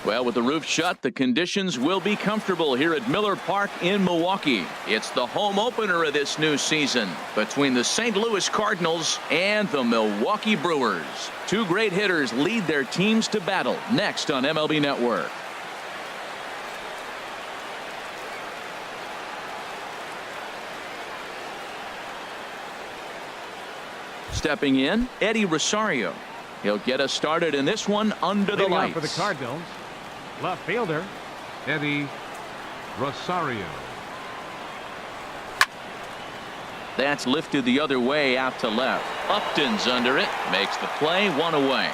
Well, with the roof shut, the conditions will be comfortable here at Miller Park in Milwaukee. It's the home opener of this new season between the St. Louis Cardinals and the Milwaukee Brewers. Two great hitters lead their teams to battle next on MLB Network. Stepping in, Eddie Rosario. He'll get us started in this one under the lights. For the Cardinals, left fielder Eddie Rosario. That's lifted the other way out to left. Upton's under it, makes the play, one away.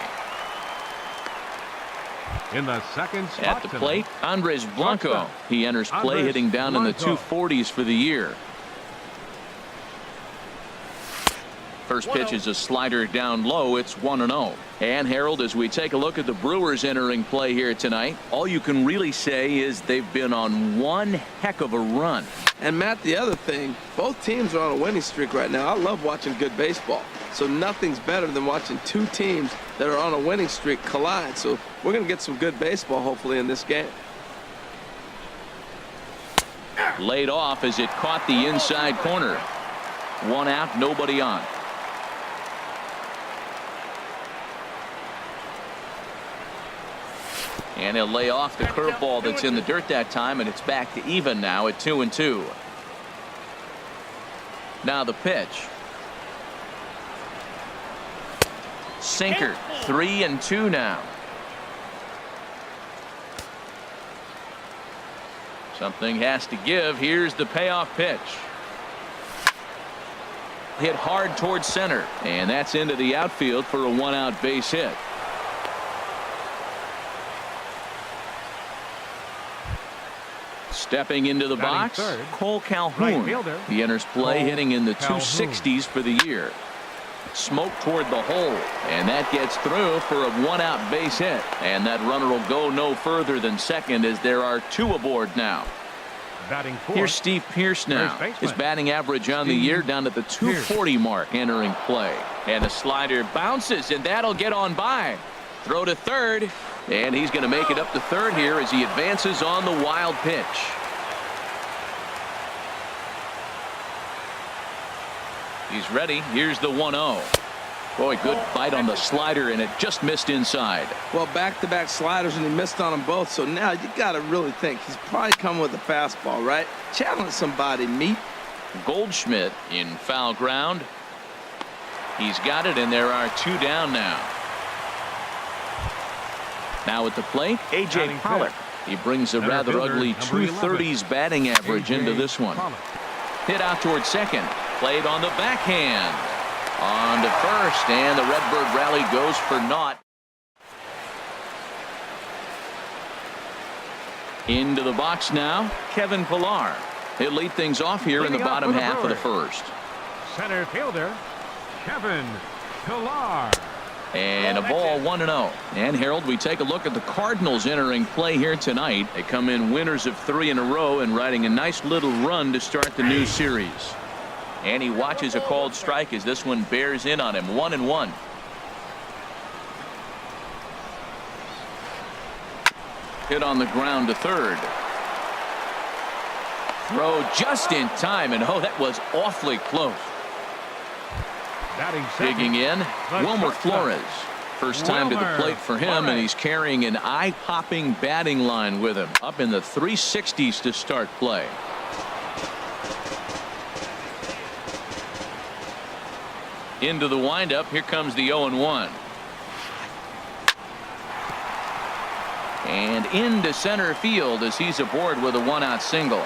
In the second spot at the plate, Andres Blanco. He enters play hitting down in the 240s for the year. First pitch is a slider down low. It's 1-0. And Harold, as we take a look at the Brewers entering play here tonight, all you can really say is they've been on one heck of a run. And Matt, the other thing, both teams are on a winning streak right now. I love watching good baseball. So nothing's better than watching two teams that are on a winning streak collide. So we're going to get some good baseball hopefully in this game. Laid off as it caught the inside corner. One out, nobody on. And he'll lay off the curveball that's in the dirt that time, and it's back to even now at 2-2. Now the pitch. Sinker, 3-2 now. Something has to give. Here's the payoff pitch. Hit hard towards center, and that's into the outfield for a one-out base hit. Stepping into the box, Cole Calhoun. He enters play hitting in the 260s for the year. Smoke toward the hole, and that gets through for a one-out base hit. And that runner will go no further than second as there are two aboard now. Here's Steve Pearce now. His batting average on the year down at the 240 mark entering play. And a slider bounces, and that'll get on by. Throw to third, and he's going to make it up to third here as he advances on the wild pitch. He's ready. Here's the 1-0. Boy, good bite on the slider, and it just missed inside. Well, back-to-back sliders, and he missed on them both. So now you got to really think he's probably coming with a fastball, right? Challenge somebody, meet. Goldschmidt in foul ground. He's got it, and there are two down now. Now at the plate, A.J. Pollock. He brings a rather ugly 230s batting average into this one. Hit out towards second. Played on the backhand. On to first, and the Redbird rally goes for naught. Into the box now, Kevin Pillar. He'll lead things off here in the bottom half of the first. Center fielder, Kevin Pillar. And a ball, 1-0. And Harold, we take a look at the Cardinals entering play here tonight. They come in winners of 3 in a row and riding a nice little run to start the new series. And he watches a called strike as this one bears in on him. 1-1. Hit on the ground to third. Throw just in time, and oh, that was awfully close. Digging in, Wilmer Flores. First time to the plate for him, and he's carrying an eye-popping batting line with him. Up in the 360s to start play. Into the windup. Here comes the 0-1. And into center field as he's aboard with a one-out single.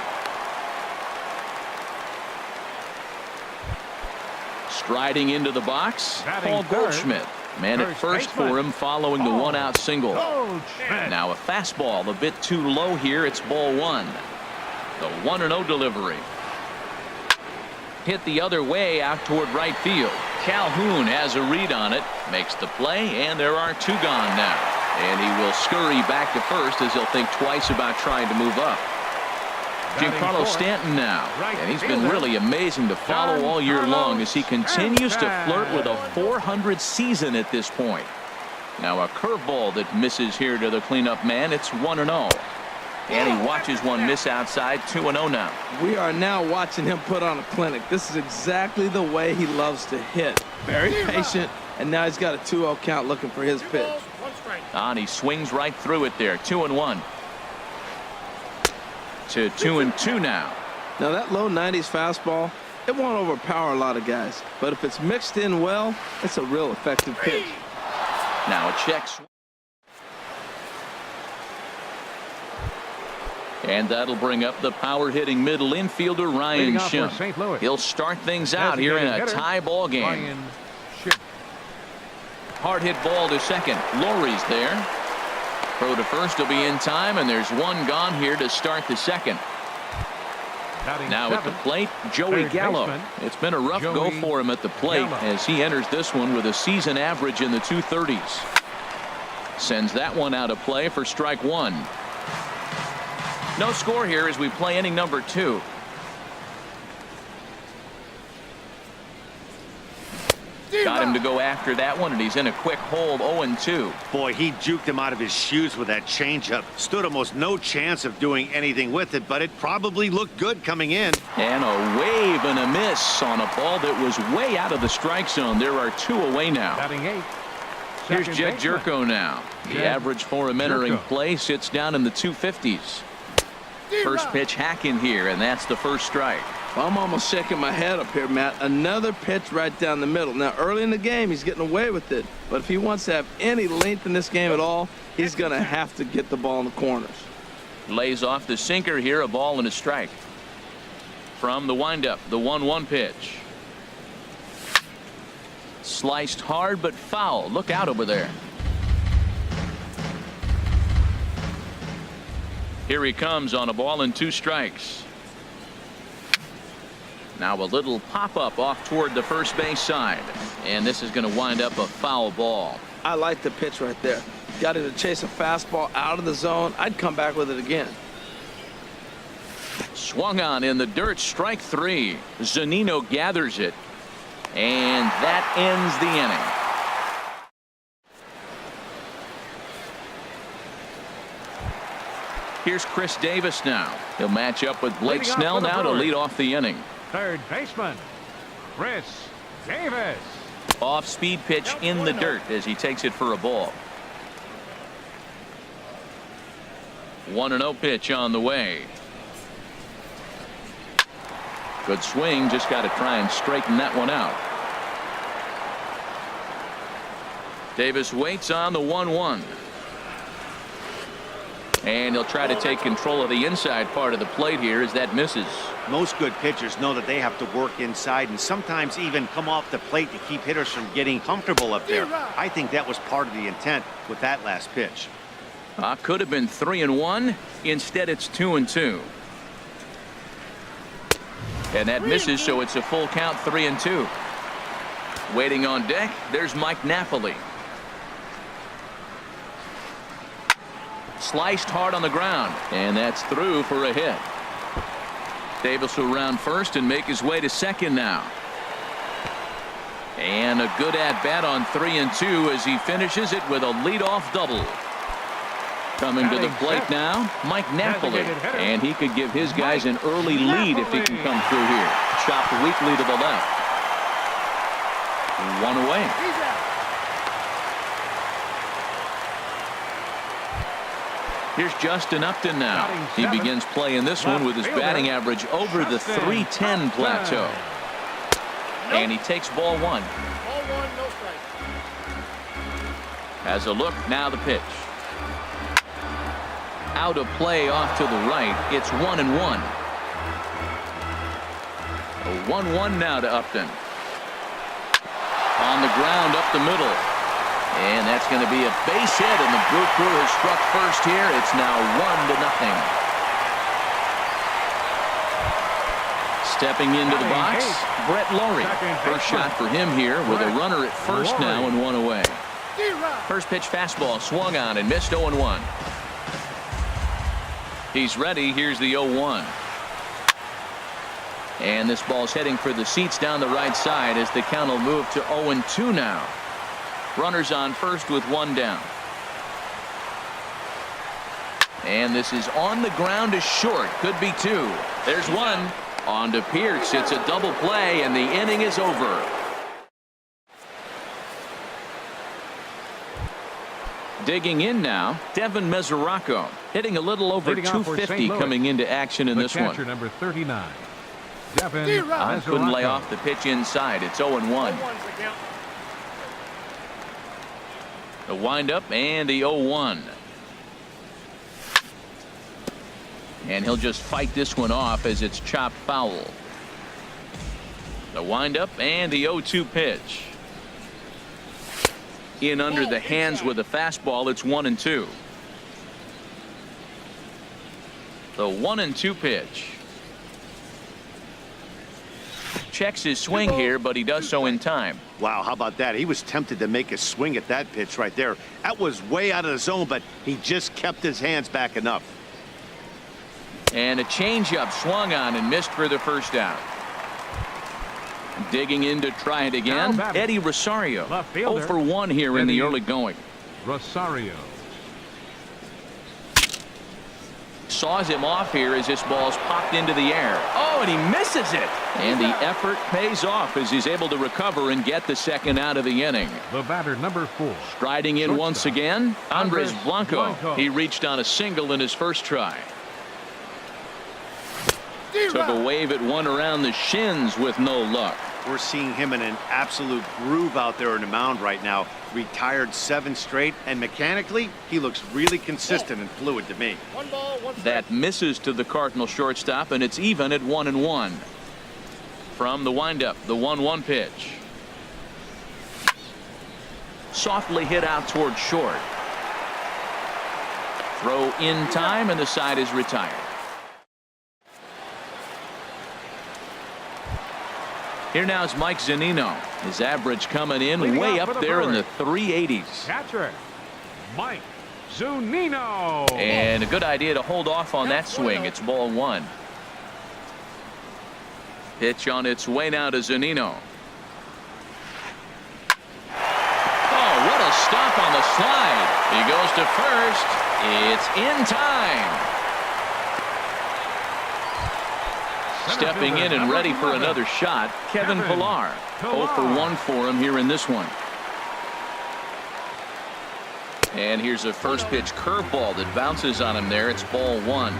Striding into the box, Paul Goldschmidt. Man at first for him following the one-out single. Now a fastball a bit too low here. It's ball one. The 1-0 delivery. Hit the other way out toward right field. Calhoun has a read on it, makes the play, and there are two gone now. And he will scurry back to first as he'll think twice about trying to move up. Giancarlo Stanton now, and he's been really amazing to follow all year long as he continues to flirt with a .400 season at this point. Now a curveball that misses here to the cleanup man. It's 1-0. And he watches one miss outside. 2-0 now. We are now watching him put on a clinic. This is exactly the way he loves to hit. Very patient, and now he's got a 2-0 count looking for his pitch. And he swings right through it there. 2-1. To 2-2 now. Now that low 90s fastball, it won't overpower a lot of guys. But if it's mixed in well, it's a real effective pitch. Now a check. And that'll bring up the power hitting middle infielder Ryan Schimpf. He'll start things out here in a tie ball game. Hard hit ball to second. Laurie's there. Throw to first will be in time, and there's one gone here to start the second. Now at the plate, Joey Gallo. It's been a rough go for him at the plate as he enters this one with a season average in the 230s. Sends that one out of play for strike one. No score here as we play inning number 2. Got him to go after that one, and he's in a quick hole. 0-2. Boy, he juked him out of his shoes with that changeup. Stood almost no chance of doing anything with it, but it probably looked good coming in. And a wave and a miss on a ball that was way out of the strike zone. There are 2 away now. Here's Jed Jerko now. The average for him entering play sits down in the 250s. First pitch hacking here, and that's the first strike. I'm almost shaking my head up here, Matt. Another pitch right down the middle. Now, early in the game, he's getting away with it. But if he wants to have any length in this game at all, he's going to have to get the ball in the corners. Lays off the sinker here, a ball and a strike. From the windup, the 1-1 pitch. Sliced hard but foul. Look out over there. Here he comes on a ball and 2 strikes. Now a little pop-up off toward the first base side. And this is going to wind up a foul ball. I like the pitch right there. Got him to chase a fastball out of the zone. I'd come back with it again. Swung on in the dirt. Strike 3. Zunino gathers it. And that ends the inning. Here's Chris Davis now. He'll match up with Blake Snell now to lead off the inning. Third baseman, Chris Davis. Off-speed pitch in the dirt as he takes it for a ball. 1-0 pitch on the way. Good swing. Just got to try and straighten that one out. Davis waits on the 1-1. And he'll try to take control of the inside part of the plate here as that misses. Most good pitchers know that they have to work inside and sometimes even come off the plate to keep hitters from getting comfortable up there. I think that was part of the intent with that last pitch. Could have been 3-1. Instead, it's 2-2. And that misses, so it's a full count, 3-2. Waiting on deck, there's Mike Napoli. Sliced hard on the ground, and that's through for a hit. Davis will round first and make his way to second now. And a good at-bat on 3-2 as he finishes it with a leadoff double. Coming to the plate now, Mike Napoli, and he could give his guys an early lead if he can come through here. Chopped weakly to the left. 1 away. Here's Justin Upton now. He begins playing this one with his batting average over the 310 plateau. And he takes ball 1. Has a look, now the pitch. Out of play off to the right. It's 1-1. A 1-1 now to Upton. On the ground up the middle. And that's going to be a base hit, and the Brew Crew has struck first here. It's now 1-0. Stepping into the box, Brett Laurie. First shot for him here with a runner at first now and 1 away. First pitch fastball swung on and missed. 0-1. He's ready. Here's the 0-1. And this ball's heading for the seats down the right side as the count will move to 0-2 now. Runners on first with one down. And this is on the ground to short. Could be two. There's one. On to Pierce. It's a double play, and the inning is over. Digging in now, Devin Mesoraco, hitting a little over 250 coming into action in this one. Catcher number 39. Devin couldn't lay off the pitch inside. It's 0-1. The windup and the 0-1. And he'll just fight this one off as it's chopped foul. The windup and the 0-2 pitch. In under the hands with a fastball. It's 1-2. The 1-2 pitch. Checks his swing here, but he does so in time. Wow, how about that? He was tempted to make a swing at that pitch right there. That was way out of the zone, but he just kept his hands back enough. And a changeup swung on and missed for the first out. Digging in to try it again, Eddie Rosario. 0 for 1 here in the early going. Rosario saws him off here as this ball's popped into the air. Oh, and he misses it. And the effort pays off as he's able to recover and get the second out of the inning. The batter, number 4. Striding in once again, Andres Blanco. He reached on a single in his first try. Took a wave at one around the shins with no luck. We're seeing him in an absolute groove out there in the mound right now. Retired 7 straight, and mechanically, he looks really consistent and fluid to me. That misses to the Cardinal shortstop, and it's even at 1-1. From the windup, the 1-1 pitch. Softly hit out toward short. Throw in time, and the side is retired. Here now is Mike Zunino. His average coming in way up there in the 380s. Catcher, Mike Zunino. And a good idea to hold off on that swing. It's ball 1. Pitch on its way now to Zunino. Oh, what a stop on the slide. He goes to first. It's in time. Stepping in and ready for another shot, Kevin Pillar. 0 for 1 for him here in this one. And here's a first pitch curveball that bounces on him there. It's ball 1.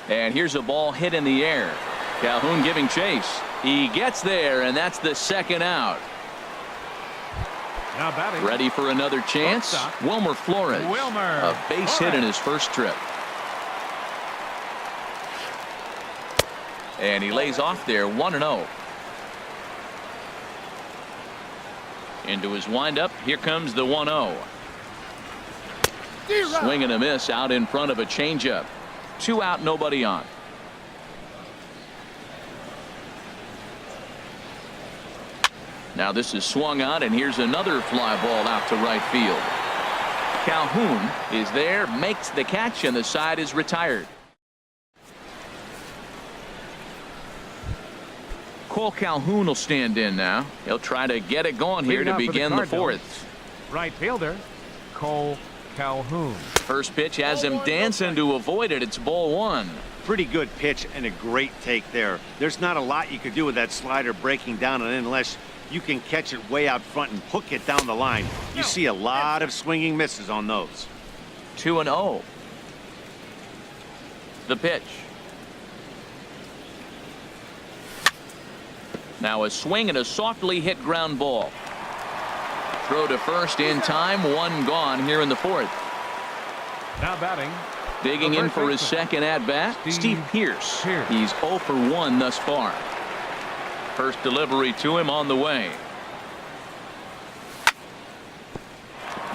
And here's a ball hit in the air. Calhoun giving chase. He gets there, and that's the second out. Now batting. Ready for another chance. Wilmer Flores. A base hit in his first trip. And he lays off there 1-0. Into his windup. Here comes the 1-0. Swing and a miss out in front of a changeup. 2 out, nobody on. Now this is swung on, and here's another fly ball out to right field. Calhoun is there, makes the catch, and the side is retired. Cole Calhoun will stand in now. He'll try to get it going here to begin the 4th. Right fielder, Cole Calhoun. First pitch has him dancing to avoid it. It's ball 1. Pretty good pitch and a great take there. There's not a lot you could do with that slider breaking down, and unless you can catch it way out front and hook it down the line. You see a lot of swinging misses on those. 2-0. The pitch. Now a swing and a softly hit ground ball. Throw to first in time. 1 gone here in the 4th. Now batting. Digging in for his second at bat, Steve Pierce. He's 0 for 1 thus far. First delivery to him on the way.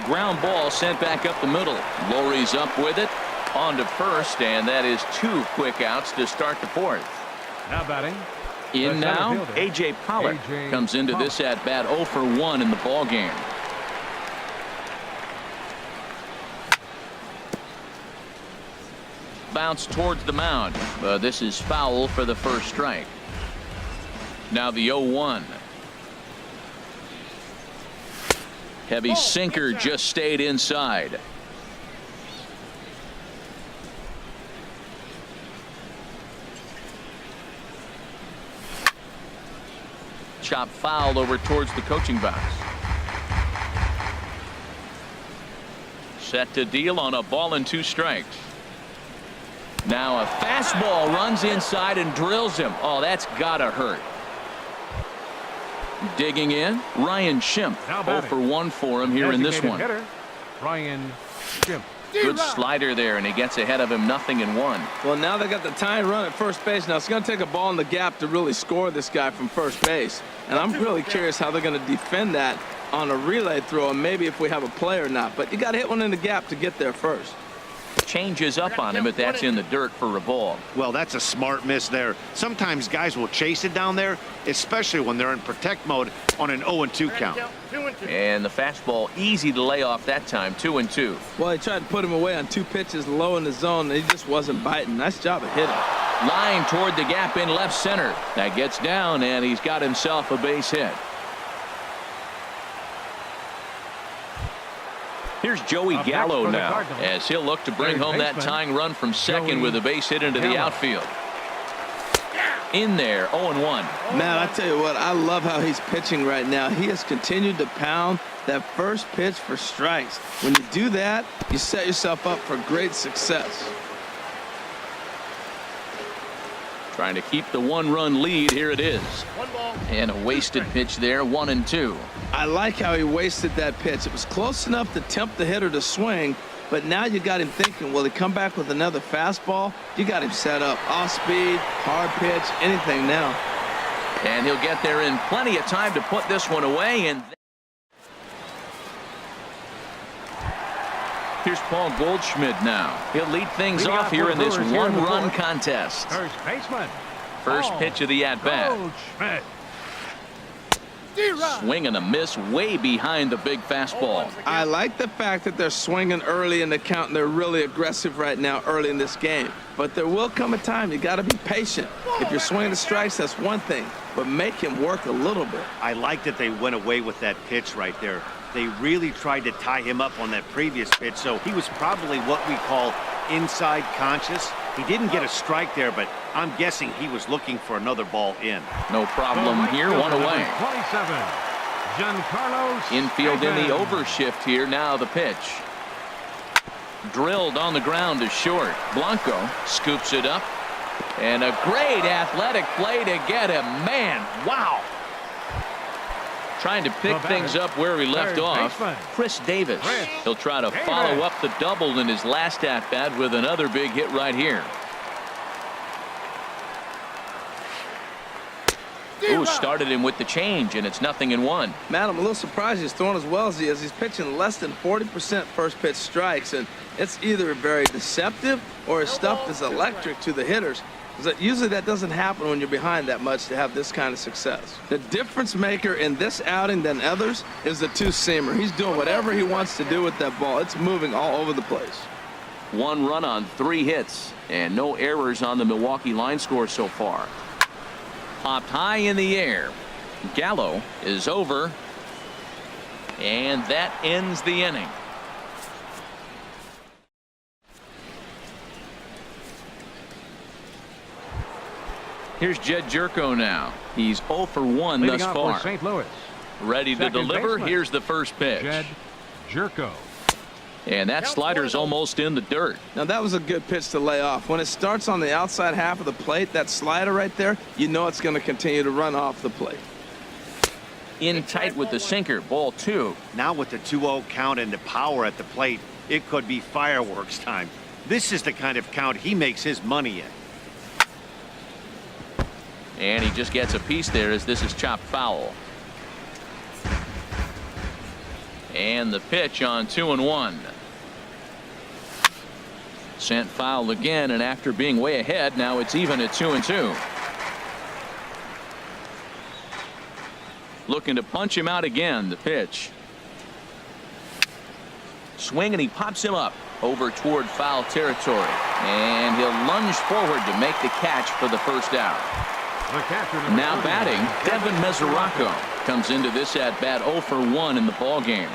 Ground ball sent back up the middle. Lowry's up with it. On to first, and that is 2 quick outs to start the 4th. Now batting. In now, A.J. Pollock comes into this at bat 0 for 1 in the ball game. Bounce towards the mound. This is foul for the first strike. Now the 0-1. Heavy sinker just stayed inside. Chop foul over towards the coaching box. Set to deal on a ball and 2 strikes. Now a fastball runs inside and drills him. Oh, that's gotta hurt. Digging in, Ryan Schimpf. 0 for 1 for him here in this one. Hitter, Ryan Schimpf. Good slider there, and he gets ahead of him 0-1. Well, now they got the tying run at first base. Now it's going to take a ball in the gap to really score this guy from first base. And I'm really curious how they're going to defend that on a relay throw, and maybe if we have a play or not. But you got to hit one in the gap to get there first. Changes up on him, but that's in the dirt for a ball. Well, that's a smart miss there. Sometimes guys will chase it down there, especially when they're in protect mode on an 0-2 count. And the fastball easy to lay off that time, 2-2. Well, he tried to put him away on 2 pitches low in the zone, and he just wasn't biting. Nice job of hitting. Line toward the gap in left center. That gets down, and he's got himself a base hit. Here's Joey Gallo now, as he'll look to bring home that tying run from second with a base hit into the outfield. In there, 0-1. Man, I tell you what, I love how he's pitching right now. He has continued to pound that first pitch for strikes. When you do that, you set yourself up for great success. Trying to keep the 1-run lead. Here it is. And a wasted pitch there, 1-2. I like how he wasted that pitch. It was close enough to tempt the hitter to swing, but now you got him thinking, will he come back with another fastball? You got him set up. Off speed, hard pitch, anything now. And he'll get there in plenty of time to put this one away. And here's Paul Goldschmidt now. He'll lead things off here in this 1-run contest. First baseman. First pitch of the at-bat. Goldschmidt. Swing and a miss way behind the big fastball. I like the fact that they're swinging early in the count, and they're really aggressive right now early in this game. But there will come a time you got to be patient. If you're swinging the strikes, that's one thing, but make him work a little bit. I like that they went away with that pitch right there. They really tried to tie him up on that previous pitch, so he was probably what we call inside conscious. He didn't get a strike there, but I'm guessing he was looking for another ball in. No problem here, 1 away. 27. Giancarlo Infield in the Stanton. overshift here. Now the pitch. Drilled on the ground to short. Blanco scoops it up. And a great athletic play to get him. Man, wow. Trying to pick things up where he left off. Chris Davis. He'll try to follow up the double in his last at-bat with another big hit right here. Ooh, started him with the change, and it's 0-1. Man, I'm a little surprised he's throwing as well as he is. He's pitching less than 40% first pitch strikes, and it's either very deceptive or his stuff is electric to the hitters. Usually that doesn't happen when you're behind that much to have this kind of success. The difference maker in this outing than others is the 2-seamer. He's doing whatever he wants to do with that ball. It's moving all over the place. 1 run on 3 hits, and no errors on the Milwaukee line score so far. Popped high in the air. Gallo is over, and that ends the inning. Here's Jed Jerko now. He's 0 for 1 Leading thus off far. for St. Louis. Ready to Second deliver. baseman. Here's the first pitch. Jed Jerko. And that slider's almost in the dirt. Now that was a good pitch to lay off. When it starts on the outside half of the plate, that slider right there, you know it's going to continue to run off the plate. In tight with the sinker, ball 2. Now with the 2-0 count and the power at the plate, it could be fireworks time. This is the kind of count he makes his money in. And he just gets a piece there as this is chopped foul. And the pitch on 2-1. Sent foul again, and after being way ahead, now it's even at 2-2. Looking to punch him out again. The pitch. Swing, and he pops him up over toward foul territory. And he'll lunge forward to make the catch for the first out. The catcher, number Now 39, batting, Devin Mesoraco comes into this at bat 0 for 1 in the ball game.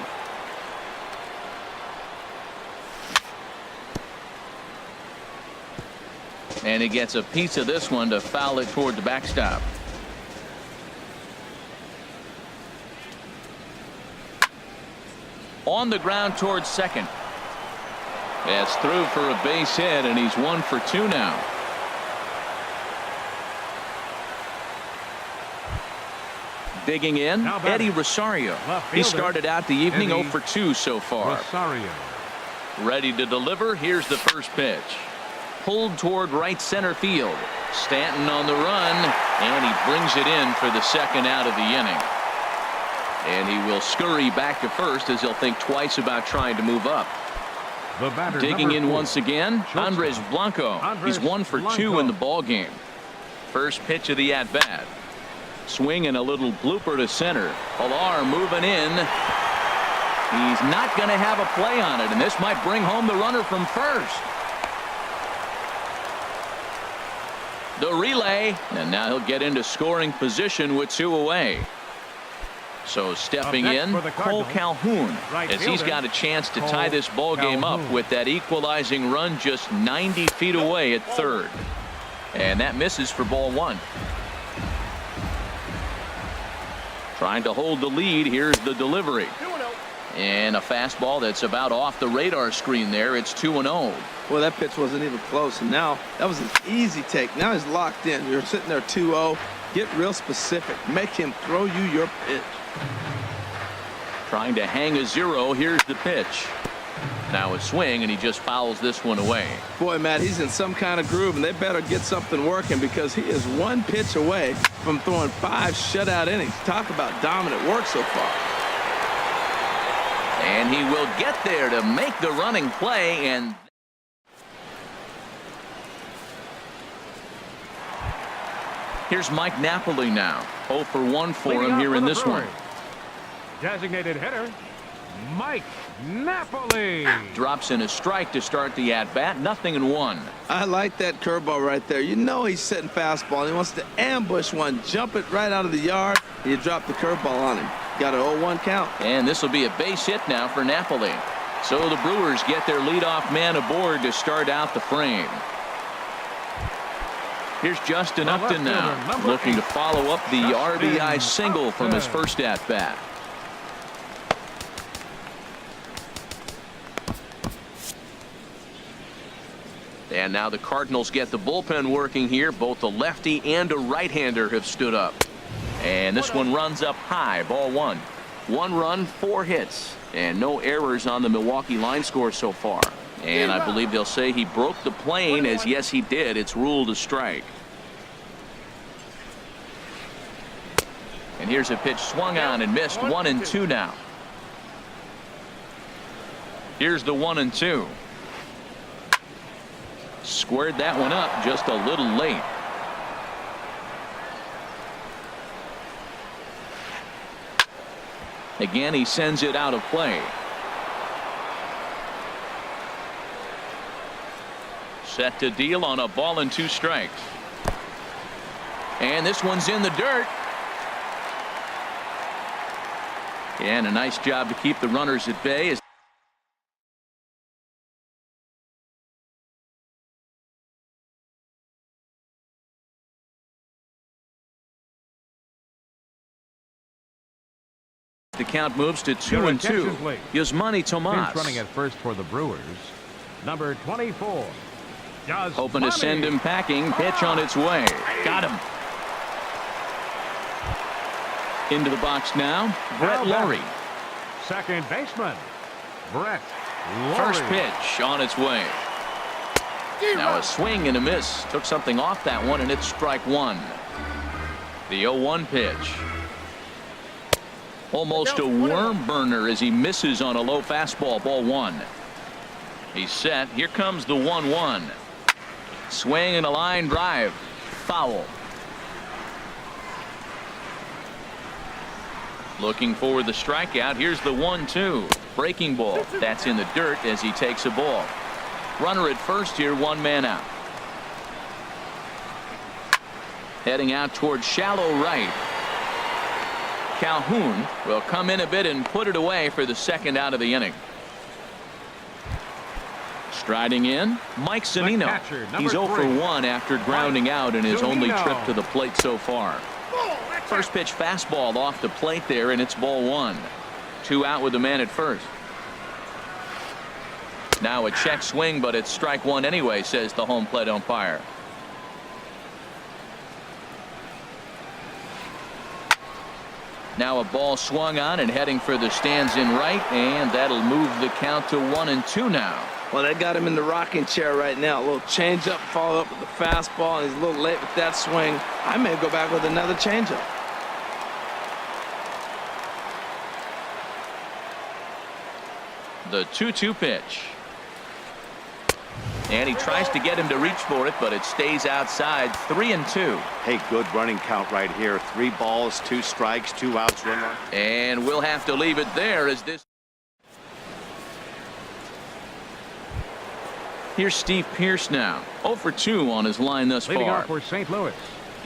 And he gets a piece of this one to foul it toward the backstop. On the ground towards second. That's through for a base hit, and he's 1 for 2 now. Digging in, Eddie Rosario. He started out the evening 0 for 2 so far. Rosario. Ready to deliver. Here's the first pitch. Pulled toward right center field. Stanton on the run, and he brings it in for the second out of the inning. And he will scurry back to first as he'll think twice about trying to move up. The batter, Digging in 4, once again, Andres Blanco. He's 1 for 2 in the ball game. First pitch of the at bat. Swing and a little blooper to center. Pilar moving in. He's not going to have a play on it, and this might bring home the runner from first. The relay, and now he'll get into scoring position with 2 away. So stepping in, Cole Calhoun, as he's got a chance to tie this ball game up with that equalizing run just 90 feet away at third. And that misses for ball 1. Trying to hold the lead. Here's the delivery. And a fastball that's about off the radar screen there. It's 2-0. Well, that pitch wasn't even close, and now that was an easy take. Now he's locked in. You're sitting there 2-0. Get real specific. Make him throw you your pitch. Trying to hang a 0. Here's the pitch. Now a swing, and he just fouls this one away. Boy, Matt, he's in some kind of groove, and they better get something working because he is 1 pitch away from throwing 5 shutout innings. Talk about dominant work so far. And he will get there to make the running play. And here's Mike Napoli now. 0 for 1 for him here in this one. Designated hitter, Mike Napoli. Drops in a strike to start the at-bat. 0-1. I like that curveball right there. You know he's setting fastball, and he wants to ambush one, jump it right out of the yard, and you drop the curveball on him. Got an 0-1 count. And this will be a base hit now for Napoli. So the Brewers get their leadoff man aboard to start out the frame. Here's Justin Upton now, looking to follow up the RBI single from his first at-bat. And now the Cardinals get the bullpen working here. Both a lefty and a right-hander have stood up. And this one runs up high, ball 1. 1 run, 4 hits, and no errors on the Milwaukee line score so far. And I believe they'll say he broke the plane, as yes he did. It's ruled a strike. And here's a pitch swung on and missed. 1-2 now. Here's the 1-2. Squared that one up just a little late. Again, he sends it out of play. Set to deal on a ball and 2 strikes. And this one's in the dirt. And a nice job to keep the runners at bay. The count moves to 2-2. Yasmani Tomas running at first for the Brewers. Number 24. hoping to send him packing. Pitch on its way. Got him. Into the box now, Brett Lawrie. Second baseman, Brett Lawrie. First pitch on its way. Now a swing and a miss. Took something off that one, and it's strike 1. The 0-1 pitch. Almost a worm burner as he misses on a low fastball, ball 1. He's set. Here comes the 1-1. Swing and a line drive. Foul. Looking for the strikeout. Here's the 1-2. Breaking ball. That's in the dirt as he takes a ball. Runner at first here, 1 man out. Heading out towards shallow right. Calhoun will come in a bit and put it away for the second out of the inning. Striding in, Mike Zunino. He's 0 for 1 after grounding out in his only trip to the plate so far. First pitch fastball off the plate there, and it's ball 1. 2 out with the man at first. Now a check swing, but it's strike 1 anyway, says the home plate umpire. Now a ball swung on and heading for the stands in right, and that'll move the count to 1-2 now. Well, they got him in the rocking chair right now. A little changeup, follow up with the fastball, and he's a little late with that swing. I may go back with another changeup. The 2-2 pitch. And he tries to get him to reach for it, but it stays outside. 3-2. Hey, good running count right here. 3 balls, 2 strikes, 2 outs. And we'll have to leave it there as this. Here's Steve Pearce now. 0 for 2 on his line thus Leading far. off for St. Louis.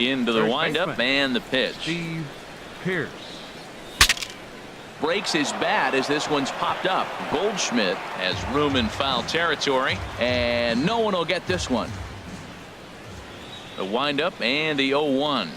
Into the windup and the pitch. Steve Pearce. Breaks his bat as this one's popped up. Goldschmidt has room in foul territory, and no one will get this one. The windup and the 0-1.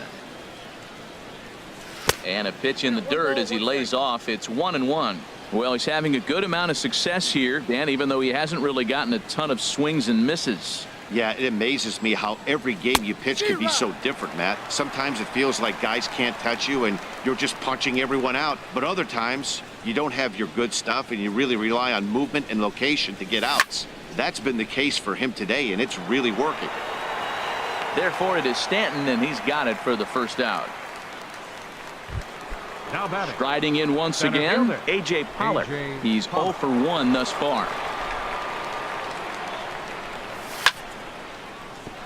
And a pitch in the dirt as he lays off. It's 1-1. Well, he's having a good amount of success here, Dan, even though he hasn't really gotten a ton of swings and misses. Yeah, it amazes me how every game you pitch can be so different, Matt. Sometimes it feels like guys can't touch you and you're just punching everyone out. But other times you don't have your good stuff and you really rely on movement and location to get outs. That's been the case for him today, and it's really working. Therefore, it is Stanton, and he's got it for the first out. Now batting. Striding in once Center again, fielder. A.J. Pollard. A.J. He's 0 for 1 thus far.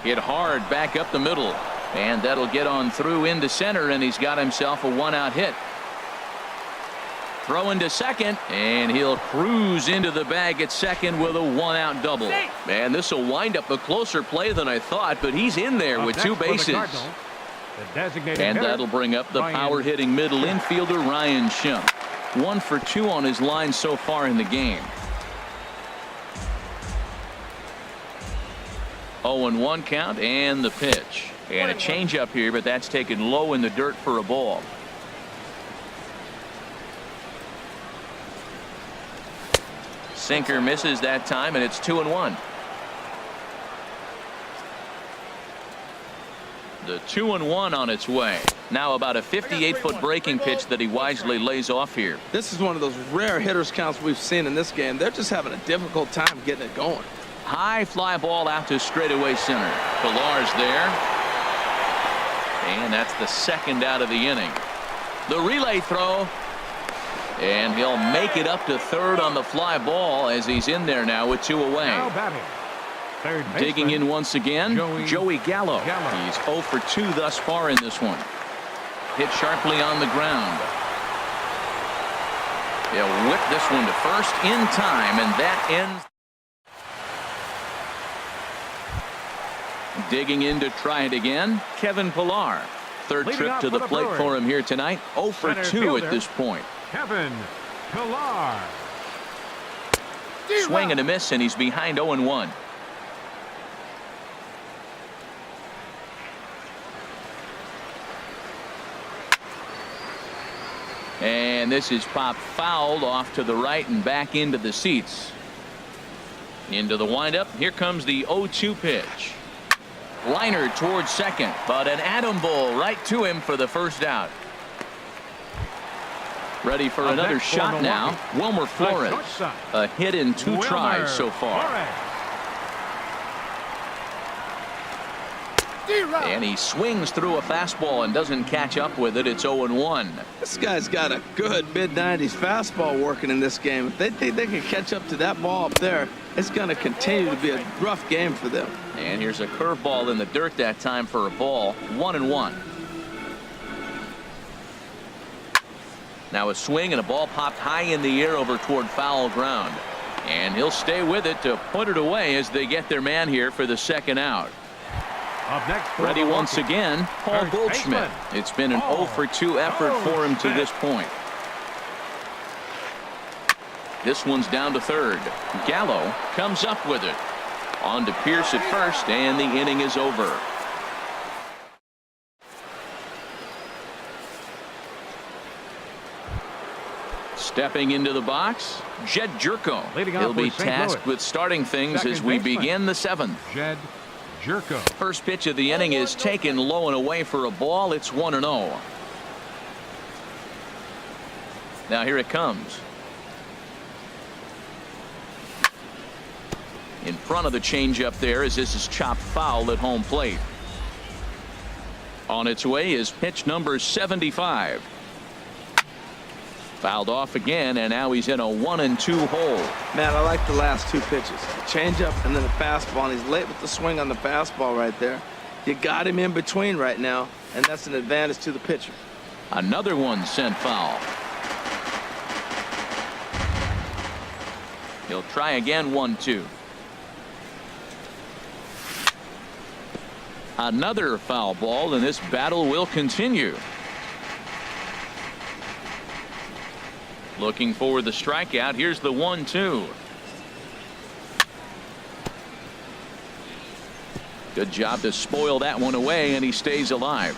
Hit hard back up the middle, and that'll get on through into center, and he's got himself a 1-out hit. Throw into second, and he'll cruise into the bag at second with a 1-out double. Man, this will wind up a closer play than I thought, but he's in there with 2 bases. And that'll bring up the power hitting middle infielder Ryan Schimpf. 1 for 2 on his line so far in the game. 0-1 count and the pitch. And a changeup here, but that's taken low in the dirt for a ball. Sinker misses that time, and it's 2-1. The 2-1 on its way. Now about a 58-foot breaking pitch that he wisely lays off here. This is one of those rare hitters counts we've seen in this game. They're just having a difficult time getting it going. High fly ball out to straightaway center. Pilar's there. And that's the second out of the inning. The relay throw. And he'll make it up to third on the fly ball as he's in there now with 2 away. Now batting. Third Digging baseman, in once again, Joey Gallo. He's 0 for 2 thus far in this one. Hit sharply on the ground. He'll whip this one to first in time, and that ends. Digging in to try it again, Kevin Pillar. Third Leading trip off to the for the plate Brewers. for him here tonight. 0 for Center 2 fielder. at this point. Kevin Pillar. Swing and a miss, and he's behind 0-1. And this is popped fouled off to the right and back into the seats. Into the windup. Here comes the 0-2 pitch. Liner towards second, but an atom bowl right to him for the first out. Ready for Up another next for shot now. Milwaukee. Wilmer Flores. shortstop. A hit in 2 Wilmer tries so far. Flores. And he swings through a fastball and doesn't catch up with it. It's 0-1. This guy's got a good mid-90s fastball working in this game. If they think they can catch up to that ball up there, it's going to continue to be a rough game for them. And here's a curveball in the dirt that time for a ball. 1-1. Now a swing and a ball popped high in the air over toward foul ground. And he'll stay with it to put it away as they get their man here for the second out. Up next for Ready once Milwaukee, again, Paul first Goldschmidt. baseman, It's been an Paul 0 for 2 effort for him to Goldschmidt. this point. This one's down to third. Gallo comes up with it. On to Pierce at first, and the inning is over. Stepping into the box, Jed Jerko. Leading off He'll be for St. tasked Louis. with starting things Second as we baseman, begin the 7th. Jed Jerko. First pitch of the inning is taken low and away for a ball. It's 1-0. Now here it comes. In front of the changeup there as this is chopped foul at home plate. On its way is pitch number 75. Fouled off again, and now he's in a 1-2 hole. Man, I like the last two pitches. A changeup and then a fastball, and he's late with the swing on the fastball right there. You got him in between right now, and that's an advantage to the pitcher. Another one sent foul. He'll try again, 1-2. Another foul ball, and this battle will continue. Looking for the strikeout. Here's the 1-2. Good job to spoil that one away, and he stays alive.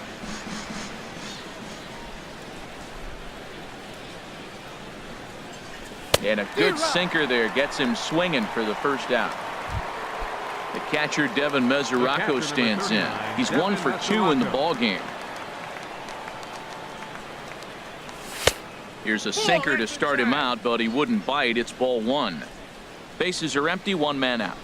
And a good sinker there gets him swinging for the first out. The catcher Devin Mesoraco stands in. He's 1 for 2 in the ball game. Here's a sinker to start him out, but he wouldn't bite. It's ball 1. Bases are empty, 1 man out.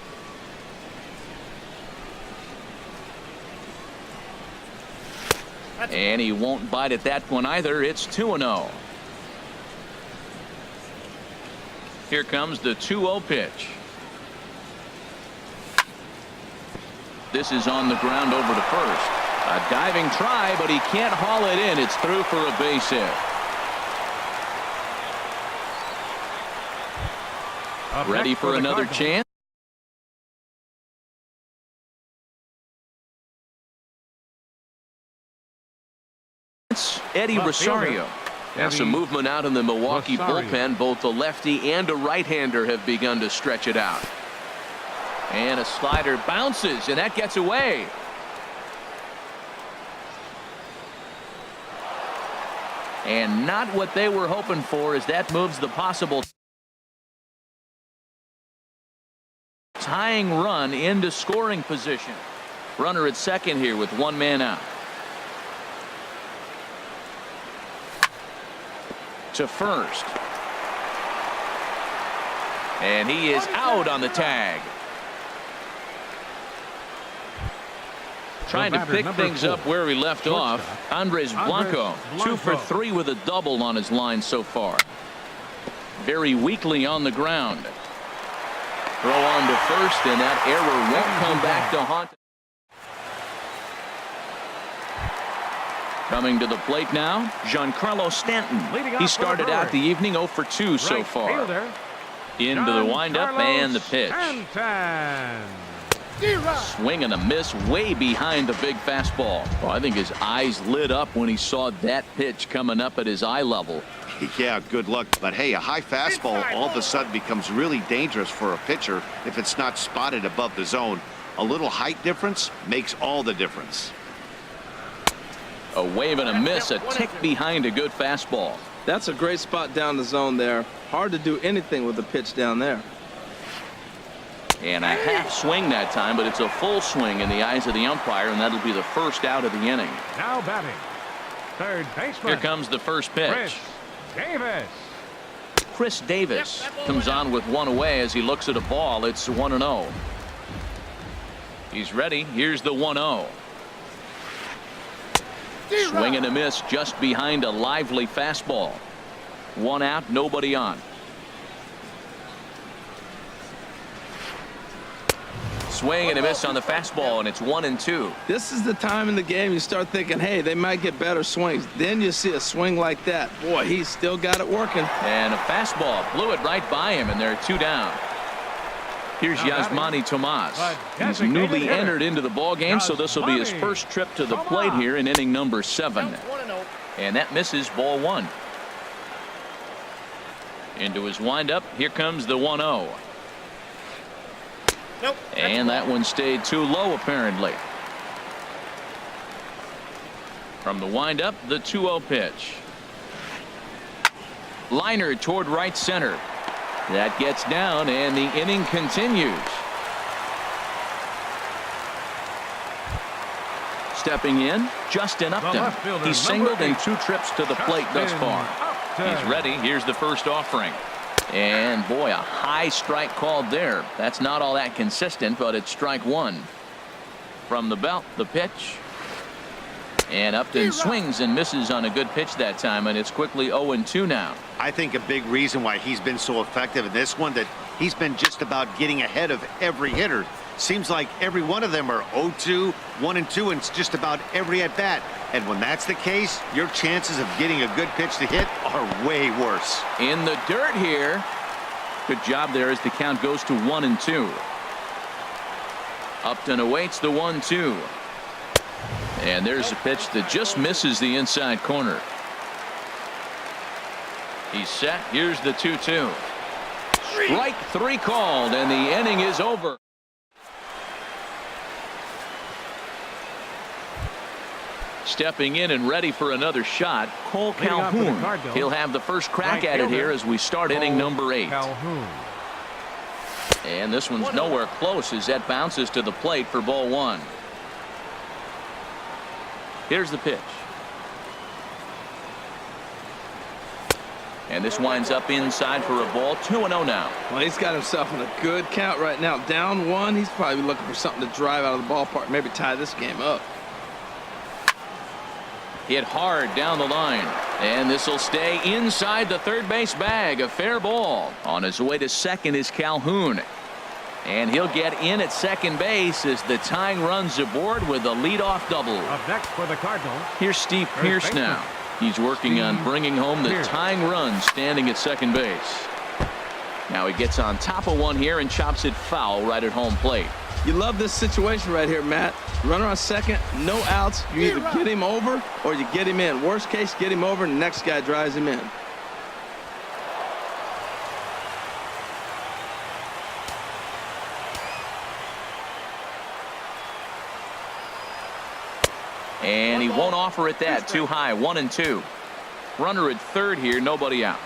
And he won't bite at that one either. It's 2-0. Here comes the 2-0 pitch. This is on the ground over to first. A diving try, but he can't haul it in. It's through for a base hit. Ready for another chance? Eddie Rosario. Now some movement out in the Milwaukee bullpen. Both the lefty and a right-hander have begun to stretch it out. And a slider bounces, and that gets away. And not what they were hoping for, as that moves the possible tying run into scoring position. Runner at second here with 1 man out. To first. And he is out on the tag. Trying to pick things up where he left off. Andres Blanco, 2 for 3 with a double on his line so far. Very weakly on the ground. Throw on to first, and that error won't come back to haunt. Coming to the plate now, Giancarlo Stanton. He started out the evening 0 for 2 so far. Into the windup and the pitch. Swing and a miss way behind the big fastball. Oh, I think his eyes lit up when he saw that pitch coming up at his eye level. Yeah, good luck. But hey, a high fastball all of a sudden becomes really dangerous for a pitcher if it's not spotted above the zone. A little height difference makes all the difference. A wave and a miss, a tick behind a good fastball. That's a great spot down the zone there. Hard to do anything with the pitch down there. And a half swing that time, but it's a full swing in the eyes of the umpire, and that'll be the first out of the inning. Now batting, third baseman. Here comes the first pitch. Chris Davis comes on with 1 away as he looks at a ball. It's 1-0. He's ready. Here's the 1-0. Swing and a miss just behind a lively fastball. 1 out, nobody on. Swing and a miss on the fastball, and it's 1-2. This is the time in the game you start thinking, hey, they might get better swings. Then you see a swing like that. Boy, he's still got it working. And a fastball blew it right by him, and there are 2 down. Here's Yasmani Tomas. He's newly entered into the ball game, so this will be his first trip to the plate here in inning number 7. And that misses, ball 1. Into his windup. Here comes the 1-0. And that one stayed too low, apparently. From the windup, the 2-0 pitch. Liner toward right center. That gets down, and the inning continues. Stepping in, Justin Upton. He's singled in 2 trips to the plate thus far. He's ready. Here's the first offering. And boy, a high strike called there. That's not all that consistent, but it's strike 1. From the belt, the pitch. And Upton swings and misses on a good pitch that time, and it's quickly 0-2 now. I think a big reason why he's been so effective in this one, that he's been just about getting ahead of every hitter. Seems like every one of them are 0-2, 1-2, and it's just about every at bat. And when that's the case, your chances of getting a good pitch to hit are way worse. In the dirt here. Good job there as the count goes to 1-2. Upton awaits the 1-2. And there's a pitch that just misses the inside corner. He's set. Here's the 2-2. Strike 3 called, and the inning is over. Stepping in and ready for another shot, Cole Calhoun. He'll have the first crack at it here as we start inning number 8. And this one's nowhere close as that bounces to the plate for ball 1. Here's the pitch. And this winds up inside for a ball. 2-0 now. Well, he's got himself in a good count right now. Down 1. He's probably looking for something to drive out of the ballpark, maybe tie this game up. Hit hard down the line. And this will stay inside the third base bag. A fair ball. On his way to second is Calhoun. And he'll get in at second base as the tying runs aboard with a leadoff double. Up next for the Cardinals. Here's Steve Pearce now. He's working on bringing home the tying run standing at second base. Now he gets on top of one here and chops it foul right at home plate. You love this situation right here, Matt. Runner on second, no outs. You either get him over or you get him in. Worst case, get him over and the next guy drives him in. And he won't offer it that. Too high. 1-2. Runner at third here. Nobody out.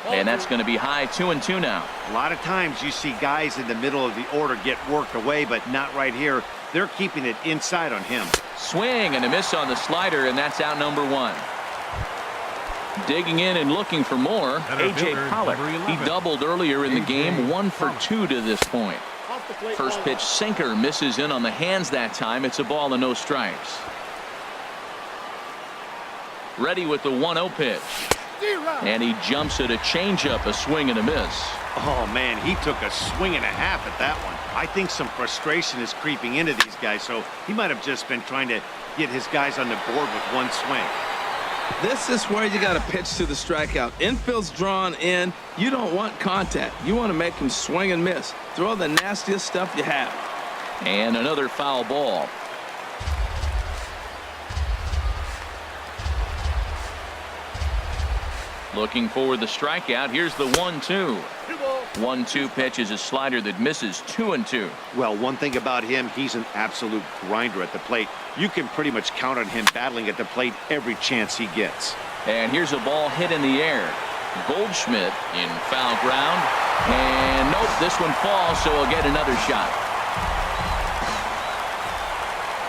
And that's going to be high. 2-2 now. A lot of times you see guys in the middle of the order get worked away, but not right here. They're keeping it inside on him. Swing and a miss on the slider, and that's out number 1. Digging in and looking for more. A.J. Pollock. He doubled earlier in the game. 1 for 2 to this point. First pitch sinker misses in on the hands that time. It's a ball and no strikes. Ready with the 1-0 pitch. And he jumps at a changeup, a swing and a miss. Oh man, he took a swing and a half at that one. I think some frustration is creeping into these guys, so he might have just been trying to get his guys on the board with one swing. This is where you got to pitch to the strikeout. Infield's drawn in. You don't want contact. You want to make him swing and miss. Throw the nastiest stuff you have. And another foul ball. Looking for the strikeout. Here's the 1-2. 1-2 pitch is a slider that misses. 2-2. Well, one thing about him, he's an absolute grinder at the plate. You can pretty much count on him battling at the plate every chance he gets. And here's a ball hit in the air. Goldschmidt in foul ground. And nope, this one falls, so he'll get another shot.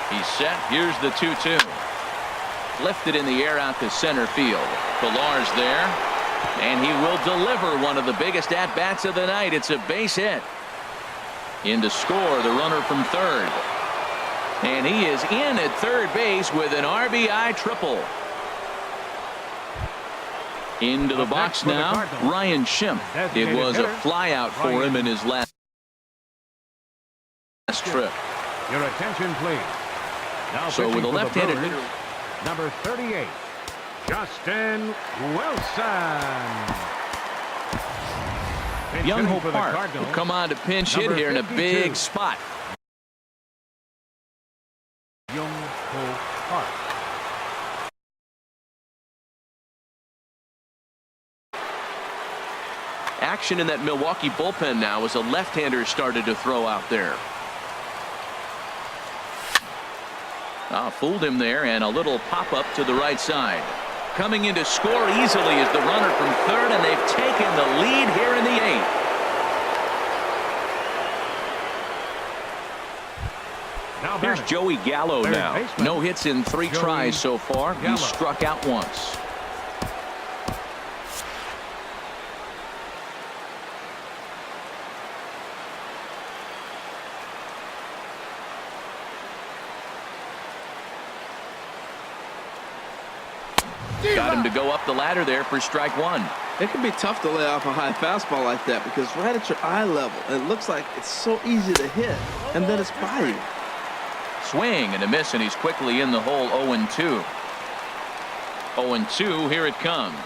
He's set. Here's the 2-2. Lifted in the air out to center field. Pillar's there. And he will deliver one of the biggest at-bats of the night. It's a base hit. In to score, the runner from third. And he is in at third base with an RBI triple. Into the box now, Ryan Schimpf. It was a flyout for him in his last trip. Your attention, please. Now so with a left-handed hitter, number 38, Justin Wilson. hitting Young for the Park will Cardinals, come on to pinch hit number here in a 52. big spot. Young Park. Action in that Milwaukee bullpen now as a left-hander started to throw out there. Fooled him there, and a little pop-up to the right side. Coming in to score easily is the runner from third, and they've taken the lead here in the eighth. Here's Joey Gallo now. No hits in 3 tries so far. He's struck out once. Got him to go up the ladder there for strike one. It can be tough to lay off a high fastball like that because right at your eye level, it looks like it's so easy to hit, and then it's by you. Swing and a miss, and he's quickly in the hole. 0-2. 0-2, here it comes.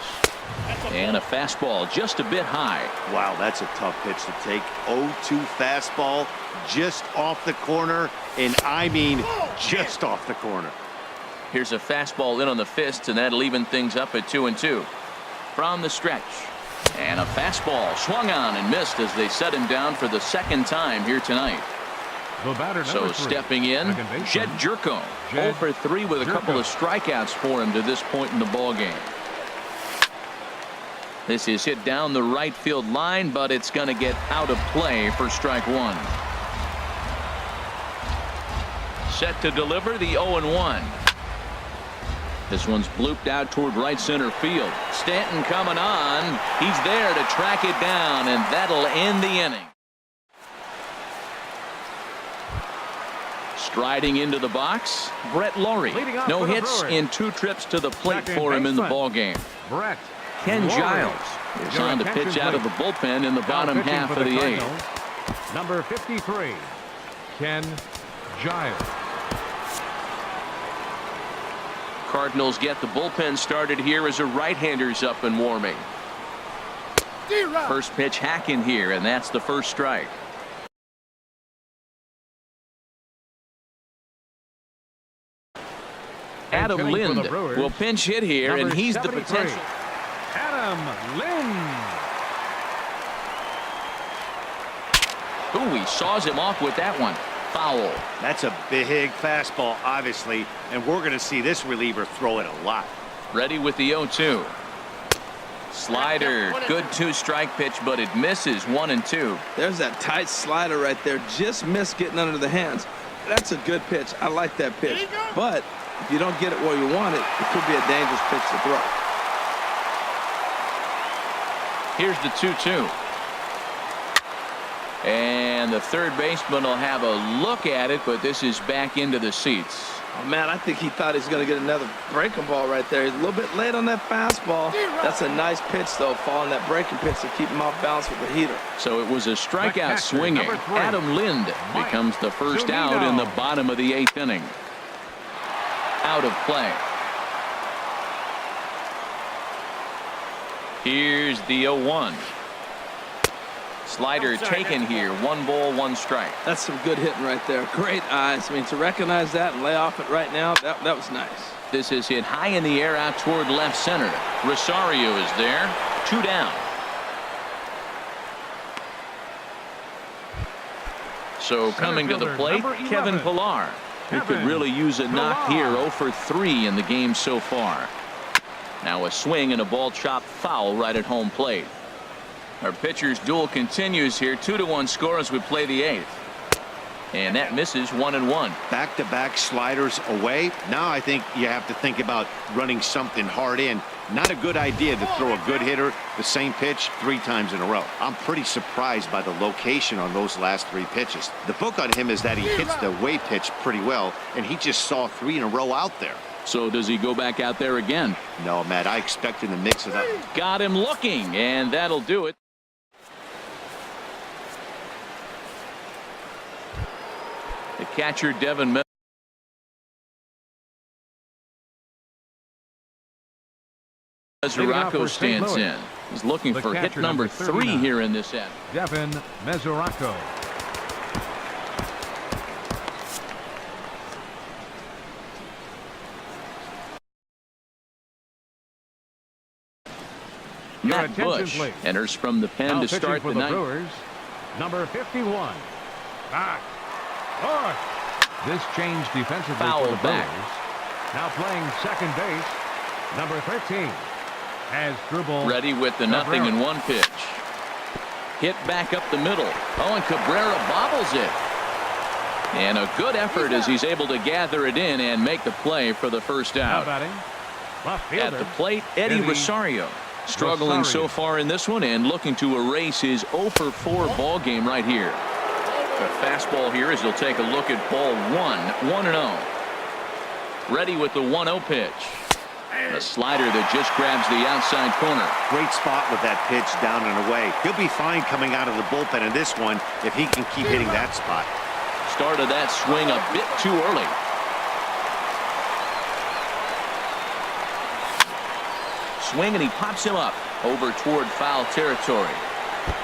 And a fastball just a bit high. Wow, that's a tough pitch to take. 0-2 fastball just off the corner, and I mean just off the corner. Here's a fastball in on the fist, and that'll even things up at 2-2. From the stretch. And a fastball swung on and missed as they set him down for the second time here tonight. The batter, so number 3, stepping in, Jed Jerko. 0 for 3 with a couple of strikeouts for him to this point in the ball game. This is hit down the right field line, but it's going to get out of play for strike one. Set to deliver the 0-1. This one's blooped out toward right center field. Stanton coming on. He's there to track it down, and that'll end the inning. Striding into the box, Brett Laurie. No hits in 2 trips to the plate for him in the ball game. Ken Giles is on to pitch out of the bullpen in the bottom half of the 8th. Number 53, Ken Giles. Cardinals get the bullpen started here as a right-hander's up and warming. First pitch hack in here, and that's the first strike. Adam Lind will pinch hit here, and he's the potential. Adam Lind. Ooh, he saws him off with that one. Foul. That's a big fastball, obviously, and we're going to see this reliever throw it a lot. Ready with the 0-2. Slider. Good 2-strike pitch, but it misses. 1-2. There's that tight slider right there. Just missed getting under the hands. That's a good pitch. I like that pitch. But if you don't get it where you want it, it could be a dangerous pitch to throw. Here's the 2-2. And the third baseman will have a look at it, but this is back into the seats. Oh, man, I think he thought he's going to get another breaking ball right there. He's a little bit late on that fastball. That's a nice pitch, though, following that breaking pitch to keep him off balance with the heater. So it was a strikeout swinging. Adam Lind becomes the first out in the bottom of the 8th inning. Out of play. Here's the 0-1. Slider taken here. 1 ball, 1 strike. That's some good hitting right there. Great eyes. I mean, to recognize that and lay off it right now, that was nice. This is hit high in the air out toward left center. Rosario is there. 2 down. So coming to the plate, Kevin Pillar, who could really use a knock here. 0 for 3 in the game so far. Now a swing and a ball chopped foul right at home plate. Our pitcher's duel continues here. 2-1 score as we play the 8th. And that misses. 1-1. Back-to-back sliders away. Now I think you have to think about running something hard in. Not a good idea to throw a good hitter the same pitch 3 times in a row. I'm pretty surprised by the location on those last 3 pitches. The book on him is that he hits the away pitch pretty well, and he just saw 3 in a row out there. So does he go back out there again? No, Matt, I expect him to mix it up. Got him looking, and that'll do it. The catcher, Devin Mesoraco, stands in. He's looking for hit number 3 here in this end. Devin Mesoraco. Matt Bush enters from the pen to start the ninth. Brewers, number 51. Back. Fourth. This change defensively Foul for the back. Brewers. Now playing second base, number 13. As Struble. Ready with the Cabrera. 0-1 pitch. Hit back up the middle. Oh, and Cabrera bobbles it. And a good effort as he's able to gather it in and make the play for the first Now out. batting. Left At fielder. the plate, Eddie Rosario. Struggling so far in this one and looking to erase his 0-for-4 ball game right here. A fastball here as he'll take a look at ball 1-0. Ready with the 1-0 pitch. A slider that just grabs the outside corner. Great spot with that pitch down and away. He'll be fine coming out of the bullpen in this one if he can keep hitting that spot. Started that swing a bit too early. Swing and he pops him up over toward foul territory.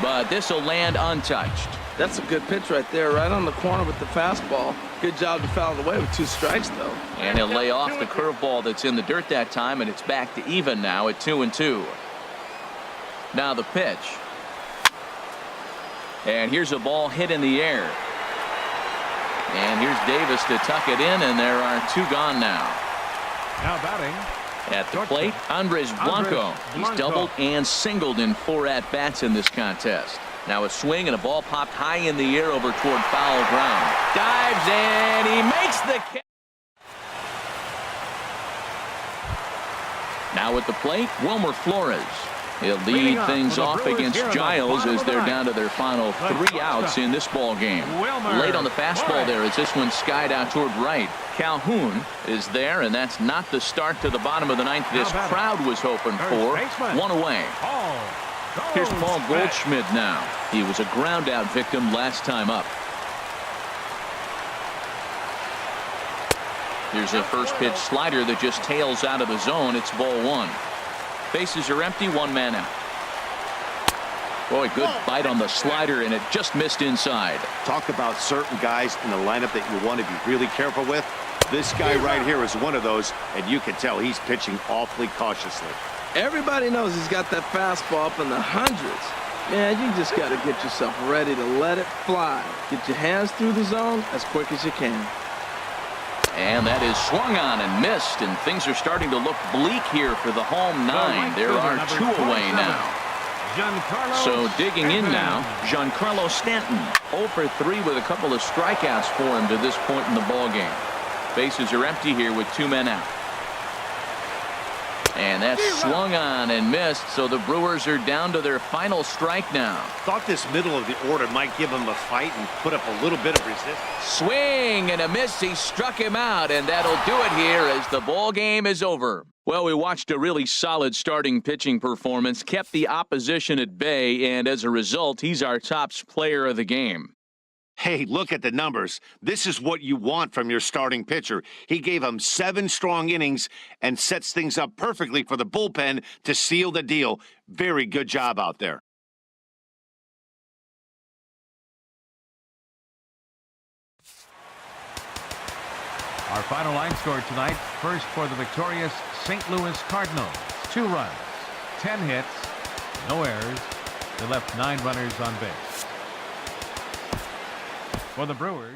But this will land untouched. That's a good pitch right there, right on the corner with the fastball. Good job to foul it away with 2 strikes, though. And he'll lay off the curveball that's in the dirt that time, and it's back to even now at 2-2. Now the pitch. And here's a ball hit in the air. And here's Davis to tuck it in, and there are 2 gone now. Now batting. At the plate, Andres Blanco. He's doubled and singled in 4 at-bats in this contest. Now a swing and a ball popped high in the air over toward foul ground. Dives and he makes the catch. Now at the plate, Wilmer Flores. He'll lead things off against Giles as they're down to their final 3 outs in this ball game. Late on the fastball there as this one skied out toward right. Calhoun is there, and that's not the start to the bottom of the 9th this crowd was hoping for. 1 away. Here's Paul Goldschmidt now. He was a ground out victim last time up. Here's a first pitch slider that just tails out of the zone. It's ball 1. Bases are empty, 1 man out. Boy, good bite on the slider, and it just missed inside. Talk about certain guys in the lineup that you want to be really careful with. This guy right here is one of those, and you can tell he's pitching awfully cautiously. Everybody knows he's got that fastball up in the hundreds. Man, you just got to get yourself ready to let it fly. Get your hands through the zone as quick as you can. And that is swung on and missed, and things are starting to look bleak here for the home 9. There are 2 away now. So digging in now, Giancarlo Stanton. 0-for-3 with a couple of strikeouts for him to this point in the ballgame. Bases are empty here with 2 men out. And that's swung on and missed, so the Brewers are down to their final strike now. Thought this middle of the order might give him a fight and put up a little bit of resistance. Swing and a miss. He struck him out, and that'll do it here as the ball game is over. Well, we watched a really solid starting pitching performance, kept the opposition at bay, and as a result, he's our top player of the game. Hey, look at the numbers. This is what you want from your starting pitcher. He gave him 7 strong innings and sets things up perfectly for the bullpen to seal the deal. Very good job out there. Our final line score tonight. First for the victorious St. Louis Cardinals. 2 runs, 10 hits, no errors. They left 9 runners on base. For the Brewers,